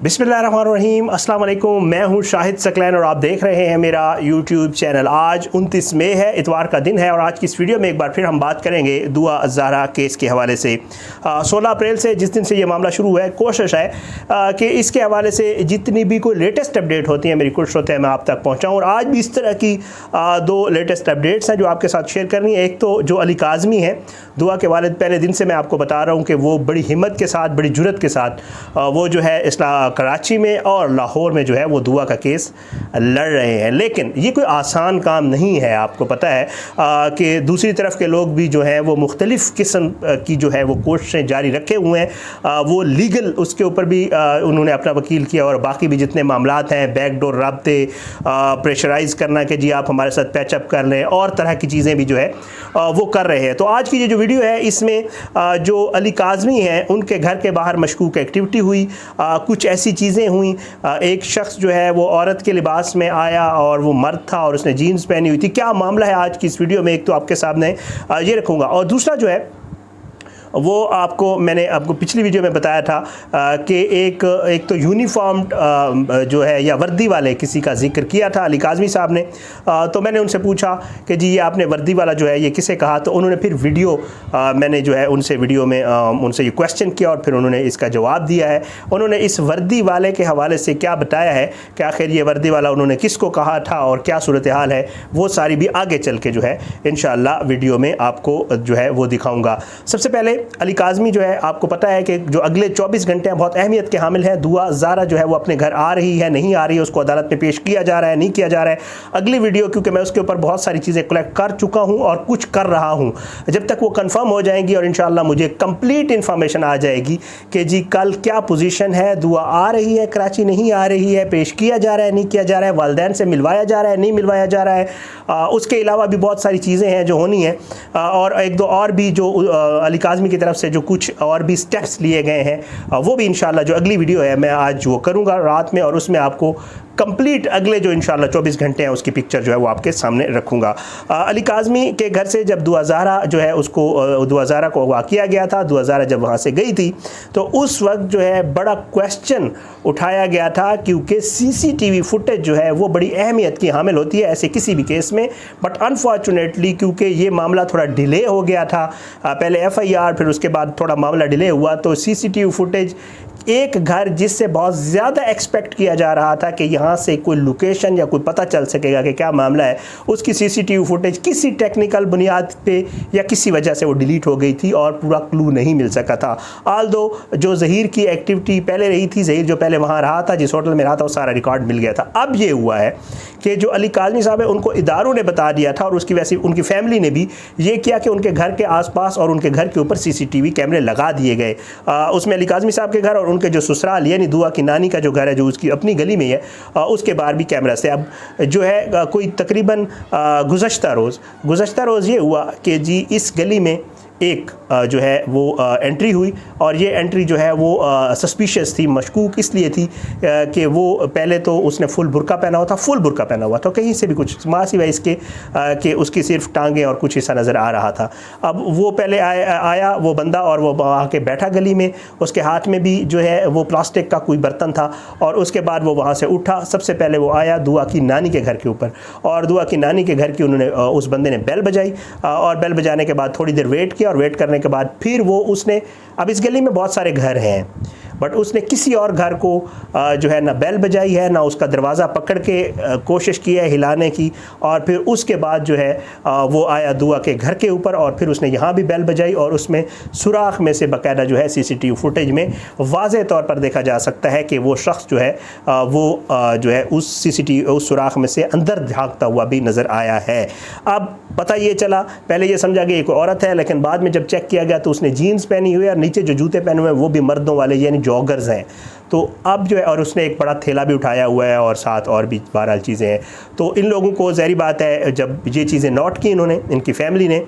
बिस्मिल्लाहिर्रहमानिर्रहीम, अस्सलाम वालेकुम। मैं हूं शाहिद सकलैन और आप देख रहे हैं मेरा यूट्यूब चैनल। आज 29 मई है, इतवार का दिन है और आज की इस वीडियो में एक बार फिर हम बात करेंगे दुआ ज़हरा केस के हवाले से। 16 अप्रैल से जिस दिन से ये मामला शुरू हुआ है, कोशिश है कि इसके हवाले से जितनी भी कोई लेटेस्ट अपडेट होती है मेरी कोशिश होती है मैं आप तक पहुँचाऊँ। और आज भी इस तरह की दो लेटेस्ट अपडेट्स हैं जो आपके साथ शेयर करनी है। एक तो जो अली काज़मी है, दुआ के वालिद, पहले दिन से मैं आपको बता रहा हूँ कि वो बड़ी हिम्मत के साथ, बड़ी जुर्रत के साथ वो जो है कराची में और लाहौर में जो है वो दुआ का केस लड़ रहे हैं। लेकिन ये कोई आसान काम नहीं है। आपको पता है कि दूसरी तरफ के लोग भी जो हैं वो मुख्तलिफ़ किस्म की जो है वो कोशिशें जारी रखे हुए हैं। वो लीगल उसके ऊपर भी उन्होंने अपना वकील किया और बाकी भी जितने मामलात हैं, बैकडोर राब्ते, प्रेशराइज़ करना कि जी आप हमारे साथ पैचअप कर लें और तरह की चीज़ें भी जो है वो कर रहे हैं। तो आज की ये जो वीडियो है इसमें जो अली काज़मी हैं उनके घर के बाहर मशकूक एक्टिविटी हुई, कुछ ऐसी चीज़ें हुई। एक शख्स जो है वो औरत के लिबास में आया और वो मर्द था और उसने जीन्स पहनी हुई थी। क्या मामला है आज की इस वीडियो में, एक तो आपके सामने ये रखूँगा और दूसरा जो है वो मैंने आपको पिछली वीडियो में बताया था कि एक तो यूनिफॉर्म जो है या वर्दी वाले किसी का जिक्र किया था अली काज़मी साहब ने। तो मैंने उनसे पूछा कि जी ये आपने वर्दी वाला जो है ये किसे कहा, तो उन्होंने फिर वीडियो मैंने जो है उनसे वीडियो में उनसे ये क्वेश्चन किया और फिर उन्होंने इसका जवाब दिया है। उन्होंने इस वर्दी वाले के हवाले से क्या बताया है कि आखिर ये वर्दी वाला उन्होंने किसको कहा था और क्या सूरत हाल है, वो सारी भी आगे चल के जो है इंशाअल्लाह वीडियो में आपको जो है वो दिखाऊँगा। सबसे पहले अली काज़मी जो है, आपको पता है कि जो अगले 24 घंटे बहुत अहमियत के हामिल हैं। दुआ ज़हरा जो है वो अपने घर आ रही है, नहीं आ रही है, उसको अदालत में पेश किया जा रहा है, नहीं किया जा रहा है। अगली वीडियो क्योंकि मैं उसके ऊपर बहुत सारी चीज़ें कलेक्ट कर चुका हूँ और कुछ कर रहा हूँ, जब तक वो कन्फर्म हो जाएंगी और इंशाअल्लाह मुझे कंप्लीट इन्फॉर्मेशन आ जाएगी कि जी कल क्या पोजीशन है, दुआ आ रही है कराची, नहीं आ रही है, पेश किया जा रहा है, नहीं किया जा रहा है, वालिदैन से मिलवाया जा रहा है, नहीं मिलवाया जा रहा है। उसके अलावा भी बहुत सारी चीज़ें हैं जो होनी है और एक दो और भी जो अली काज़मी की तरफ से जो कुछ और भी स्टेप्स लिए गए हैं वो भी इंशाल्लाह जो अगली वीडियो है मैं आज वो करूँगा रात में और उसमें आपको कंप्लीट अगले जो इंशाल्लाह 24 घंटे हैं उसकी पिक्चर जो है वो आपके सामने रखूँगा। अली काज़मी के घर से जब दुआ ज़हरा जो है उसको दुआ ज़हरा को अगवा किया गया था, दुआ ज़हरा जब वहाँ से गई थी तो उस वक्त जो है बड़ा क्वेश्चन उठाया गया था क्योंकि CCTV फुटेज जो है वो बड़ी अहमियत की हामिल होती है ऐसे किसी भी केस में। बट अनफॉर्चुनेटली क्योंकि ये मामला थोड़ा डिले हो गया था, पहले FIR फिर उसके बाद थोड़ा मामला डिले हुआ, तो CCTV फुटेज एक घर जिससे बहुत ज़्यादा एक्सपेक्ट किया जा रहा था कि यहाँ से कोई लोकेशन या कोई पता चल सकेगा कि क्या मामला है, उसकी CCTV फुटेज किसी टेक्निकल बुनियाद पे या किसी वजह से वो डिलीट हो गई थी और पूरा क्लू नहीं मिल सका था। आल्दो जो ज़हीर की एक्टिविटी पहले रही थी, ज़हीर जो पहले वहाँ रहा था, जिस होटल में रहा था, वो सारा रिकॉर्ड मिल गया था। अब ये हुआ है कि जो अली काज़मी साहब है उनको इदारों ने बता दिया था और उसकी वैसे उनकी फैमिली ने भी ये किया कि उनके घर के आसपास और उनके घर के ऊपर CCTV कैमरे लगा दिए गए। उसमें अली काज़मी साहब के घर और उनके जो ससुराल यानी दुआ की नानी का जो घर है जो उसकी अपनी गली में है उसके बाहर भी कैमरा से। अब जो है कोई तकरीबन गुज़श्ता रोज़ ये हुआ कि जी इस गली में एक जो है वो एंट्री हुई और ये एंट्री जो है वो सस्पिशियस थी, मशकूक इसलिए थी कि वो पहले तो उसने फुल बुर्का पहना हुआ था, कहीं से भी कुछ मासी वाइस के कि उसकी सिर्फ टांगें और कुछ हिस्सा नज़र आ रहा था। अब वो पहले आया वो बंदा और वो आके बैठा गली में, उसके हाथ में भी जो है वो प्लास्टिक का कोई बर्तन था और उसके बाद वो वहाँ से उठा। सबसे पहले वो आया दुआ की नानी के घर के ऊपर और दुआ की नानी के घर की उन्होंने उस बंदे ने बेल बजाई और बेल बजाने के बाद थोड़ी देर वेट किया और वेट करने के बाद फिर वो उसने, अब इस गली में बहुत सारे घर हैं बट उसने किसी और घर को जो है ना बेल बजाई है ना उसका दरवाज़ा पकड़ के कोशिश की है हिलाने की और फिर उसके बाद जो है वो आया दुआ के घर के ऊपर और फिर उसने यहाँ भी बेल बजाई और उसमें सुराख में से बाकायदा जो है CCTV फुटेज में वाज़े तौर पर देखा जा सकता है कि वो शख्स जो है वो जो है उस CCTV उस सुराख में से अंदर झांकता हुआ भी नज़र आया है। अब पता ये चला, पहले ये समझा कि एक औरत है, लेकिन बाद में जब चेक किया गया तो उसने जीन्स पहनी हुई है और नीचे जो जूते पहने हुए हैं वो भी मर्दों वाले यानी जॉगर्स हैं। तो अब जो है और उसने एक बड़ा थैला भी उठाया हुआ है और साथ और भी बहरहाल चीज़ें हैं। तो इन लोगों को ज़ाहिर बात है जब ये चीज़ें नोट की इन्होंने, इनकी फैमिली ने,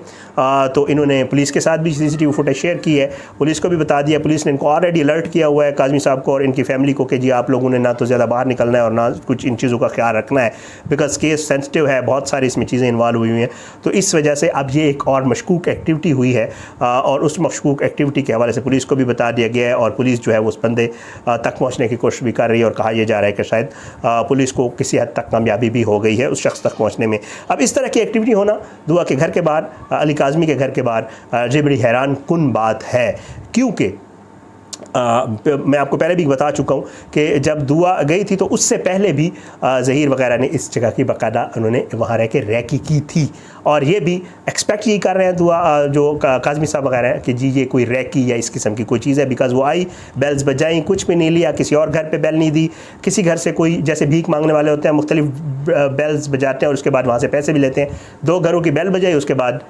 तो इन्होंने पुलिस के साथ भी CCTV फुटेज शेयर की है, पुलिस को भी बता दिया। पुलिस ने इनको ऑलरेडी अलर्ट किया हुआ है काज़मी साहब को और इनकी फैमिली को कि जी आप लोगों ने ना तो ज़्यादा बाहर निकलना है और ना कुछ इन चीज़ों का ख्याल रखना है, बिकॉज केस सेंसिटिव है, बहुत सारी इसमें चीज़ें इन्वॉल्व हुई हैं। तो इस वजह से अब ये एक और मशकूक एक्टिविटी हुई है और उस मशकूक एक्टिविटी के हवाले से पुलिस को भी बता दिया गया है और पुलिस जो है उस बंदे तक तक पहुँचने की कोशिश भी कर रही है और कहा यह जा रहा है कि शायद पुलिस को किसी हद तक कामयाबी भी हो गई है उस शख्स तक पहुँचने में। अब इस तरह की एक्टिविटी होना दुआ के घर के बाहर, अली काज़मी के घर के बाहर, ये बड़ी हैरान कुन बात है, क्योंकि मैं आपको पहले भी बता चुका हूँ कि जब दुआ गई थी तो उससे पहले भी ज़हीर वगैरह ने इस जगह की बाकायदा उन्होंने वहाँ रह के रैकी की थी, और ये भी एक्सपेक्ट यही कर रहे हैं दुआ जो काज़मी साहब वगैरह कि जी ये कोई रैकी या इस किस्म की कोई चीज़ है। बिकॉज़ वो आई, बेल्स बजाई, कुछ भी नहीं लिया, किसी और घर पे बेल नहीं दी, किसी घर से कोई जैसे भीख मांगने वाले होते हैं मुख्तलिफ बेल्स बजाते हैं और उसके बाद वहाँ से पैसे भी लेते हैं, 2 घरों की बेल बजाई, उसके बाद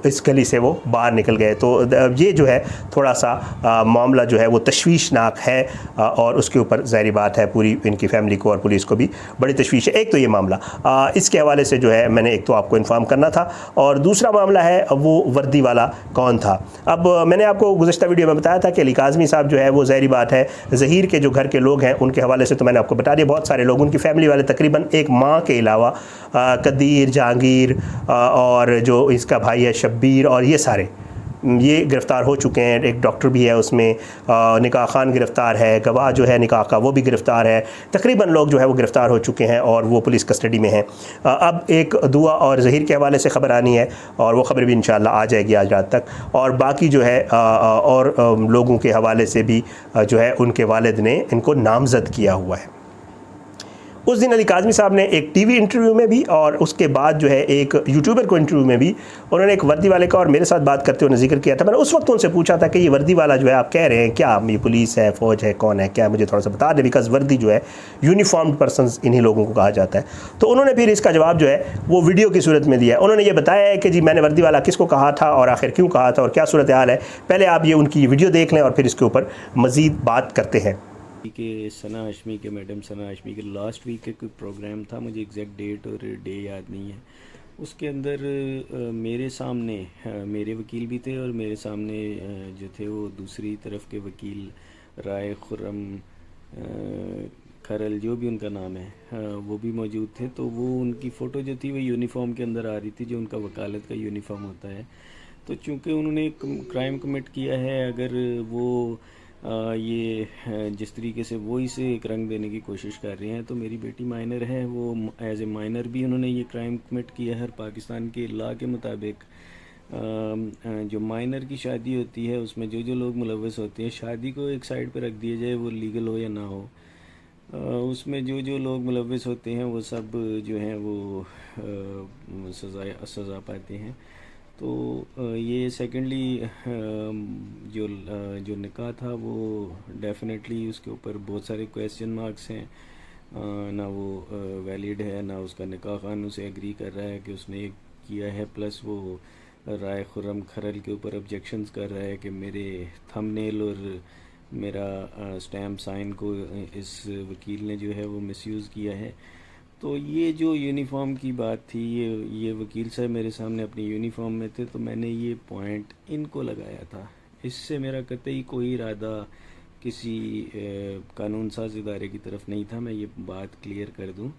इस गली से वो बाहर निकल गए। तो ये जो है थोड़ा सा मामला जो है वो तशवीशनाक है, और उसके ऊपर ज़ाहिर बात है पूरी इनकी फैमिली को और पुलिस को भी बड़ी तशवीश है। एक तो ये मामला इसके हवाले से जो है मैंने एक तो आपको इन्फॉर्म करना था, और दूसरा मामला है वो वर्दी वाला कौन था। अब मैंने आपको गुज़श्ता वीडियो में बताया था कि अली काज़मी साहब जो है वो ज़ाहिर बात है ज़हीर के जो घर के लोग हैं उनके हवाले से तो मैंने आपको बता दिया, बहुत सारे लोग उनकी फैमिली वाले तकरीबन एक माँ के अलावा कदीर, जहांगीर और जो इसका भाई है शब्बीर, और ये सारे ये गिरफ़्तार हो चुके हैं। एक डॉक्टर भी है उसमें, निकाह खान गिरफ़्तार है, गवाह जो है निकाह का वो भी गिरफ़्तार है, तकरीबन लोग जो है वो गिरफ़्तार हो चुके हैं और वो पुलिस कस्टडी में हैं। अब एक दुआ और ज़हीर के हवाले से ख़बर आनी है और वो ख़बर भी इंशाअल्लाह आ जाएगी आज रात तक, और बाकी जो है और लोगों के हवाले से भी जो है उनके वालिद ने इनको नामज़द किया हुआ है। उस दिन अली काज़मी साहब ने एक टीवी इंटरव्यू में भी और उसके बाद जो है एक यूट्यूबर को इंटरव्यू में भी उन्होंने एक वर्दी वाले का और मेरे साथ बात करते हुए जिक्र किया था। मैंने उस वक्त उनसे पूछा था कि ये वर्दी वाला जो है आप कह रहे हैं क्या ये पुलिस है, फ़ौज है, कौन है, क्या मुझे थोड़ा सा बता दें, बिकॉज़ वर्दी जो है यूनिफॉर्म्ड पर्सनस इन्हीं लोगों को कहा जाता है। तो उन्होंने फिर इसका जवाब जो है वो वीडियो की सूरत में दिया है। उन्होंने ये बताया है कि जी मैंने वर्दी वाला किसको कहा था और आखिर क्यों कहा था और क्या सूरत हाल है। पहले आप ये उनकी वीडियो देख लें और फिर इसके ऊपर मज़ीद बात करते हैं। कि सना हाशमी के मैडम सना हाशमी के लास्ट वीक का कोई प्रोग्राम था, मुझे एग्जैक्ट डेट और डे याद नहीं है। उसके अंदर मेरे सामने मेरे वकील भी थे और मेरे सामने जो थे वो दूसरी तरफ के वकील राय खुर्रम खरल जो भी उनका नाम है वो भी मौजूद थे। तो वो उनकी फ़ोटो जो थी वो यूनिफॉर्म के अंदर आ रही थी, जो उनका वकालत का यूनिफॉर्म होता है। तो चूँकि उन्होंने क्राइम कमिट किया है, अगर वो ये जिस तरीके से वो इसे एक रंग देने की कोशिश कर रहे हैं, तो मेरी बेटी माइनर है, वो एज ए माइनर भी उन्होंने ये क्राइम कमिट किया है। पाकिस्तान के लॉ के मुताबिक जो माइनर की शादी होती है उसमें जो जो लोग मुलव्वस होते हैं, शादी को एक साइड पर रख दिया जाए वो लीगल हो या ना हो, उसमें जो जो लोग मुलव्वस होते हैं वो सब जो हैं वो सज़ा पाते हैं। तो ये सेकेंडली जो निकाह था वो डेफिनेटली उसके ऊपर बहुत सारे क्वेश्चन मार्क्स हैं, ना वो वैलिड है, ना उसका निकाह खान उसे एग्री कर रहा है कि उसने किया है, प्लस वो राय खुर्रम खरल के ऊपर ऑब्जेक्शंस कर रहा है कि मेरे थंबनेल और मेरा स्टैम्प साइन को इस वकील ने जो है वो मिसयूज़ किया है। तो ये जो यूनिफॉर्म की बात थी, ये वकील साहब मेरे सामने अपनी यूनिफॉर्म में थे, तो मैंने ये पॉइंट इनको लगाया था। इससे मेरा कतई कोई इरादा किसी कानून साज इदारे की तरफ नहीं था, मैं ये बात क्लियर कर दूं।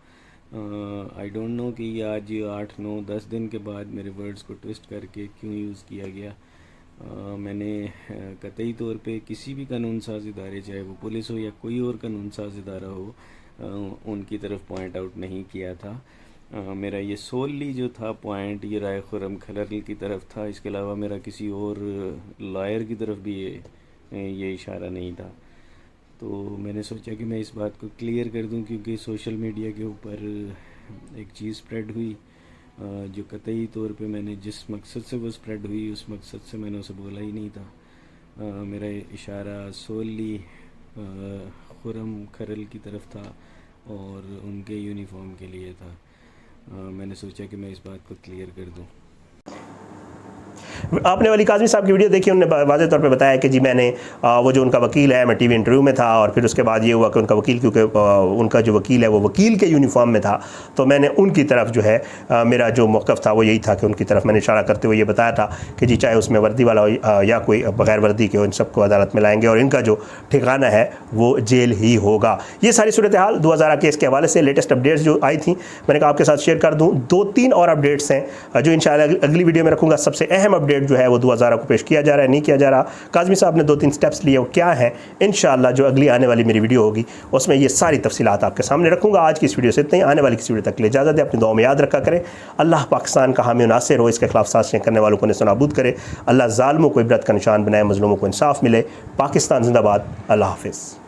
आई डोंट नो कि ये आज 8, 9, 10 दिन के बाद मेरे वर्ड्स को ट्विस्ट करके क्यों यूज़ किया गया। मैंने कतई तौर पे किसी भी कानून साज इदारे, चाहे वो पुलिस हो या कोई और कानून साज इदारा हो, उनकी तरफ पॉइंट आउट नहीं किया था। मेरा ये सोलली जो था पॉइंट ये राय खुर्रम खरल की तरफ था। इसके अलावा मेरा किसी और लॉयर की तरफ भी ये इशारा नहीं था। तो मैंने सोचा कि मैं इस बात को क्लियर कर दूं, क्योंकि सोशल मीडिया के ऊपर एक चीज़ स्प्रेड हुई जो कतई तौर पे मैंने जिस मकसद से वो स्प्रेड हुई उस मकसद से मैंने उसे बोला ही नहीं था। मेरा इशारा सोलली खुर्रम खरल की तरफ था और उनके यूनिफॉर्म के लिए था। मैंने सोचा कि मैं इस बात को क्लियर कर दूं। आपने अली काज़मी साहब की वीडियो देखी, उन्होंने वाज़े तौर पे बताया कि जी मैंने वो जो उनका वकील है, मैं टीवी इंटरव्यू में था और फिर उसके बाद ये हुआ कि उनका वकील, क्योंकि उनका जो वकील है वो वकील के यूनिफॉर्म में था, तो मैंने उनकी तरफ जो है मेरा जो मौक़िफ़ था वो यही था कि उनकी तरफ मैंने इशारा करते हुए ये बताया था कि जी चाहे उसमें वर्दी वाला हो या कोई बग़ैर वर्दी के हो, इन सबको अदालत में लाएंगे और इनका जो ठिकाना है वो जेल ही होगा। ये सारी सूरत हाल 2000 केस के हवाले से लेटेस्ट अपडेट्स जो आई थी मैंने कहा आपके साथ शेयर कर दूँ। 2-3 और अपडेट्स हैं जो इंशाअल्लाह अगली वीडियो में रखूँगा। सबसे अहम अपडेट सर्टिफिकेट जो है वो दुआ ज़ारा को पेश किया जा रहा है, नहीं किया जा रहा, काज़मी साहब ने 2-3 स्टेप्स लिए, वो क्या है इंशाअल्लाह जो अगली आने वाली मेरी वीडियो होगी उसमें ये सारी तफसीलात आपके सामने रखूँगा। आज की इस वीडियो से इतना ही, आने वाली किसी वीडियो तक के लिए इजाज़त दें, अपनी दुआ में याद रखा करें। अल्लाह पाकिस्तान का हामी नासिर हो, इसके खिलाफ साजिशें करने वालों को नेस्तनाबूद करे, अल्लाह ज़ालिमों को इबरत का निशान बनाए, मज़लूमों को इंसाफ मिले। पाकिस्तान जिंदाबाद। अल्लाह हाफ़िज़।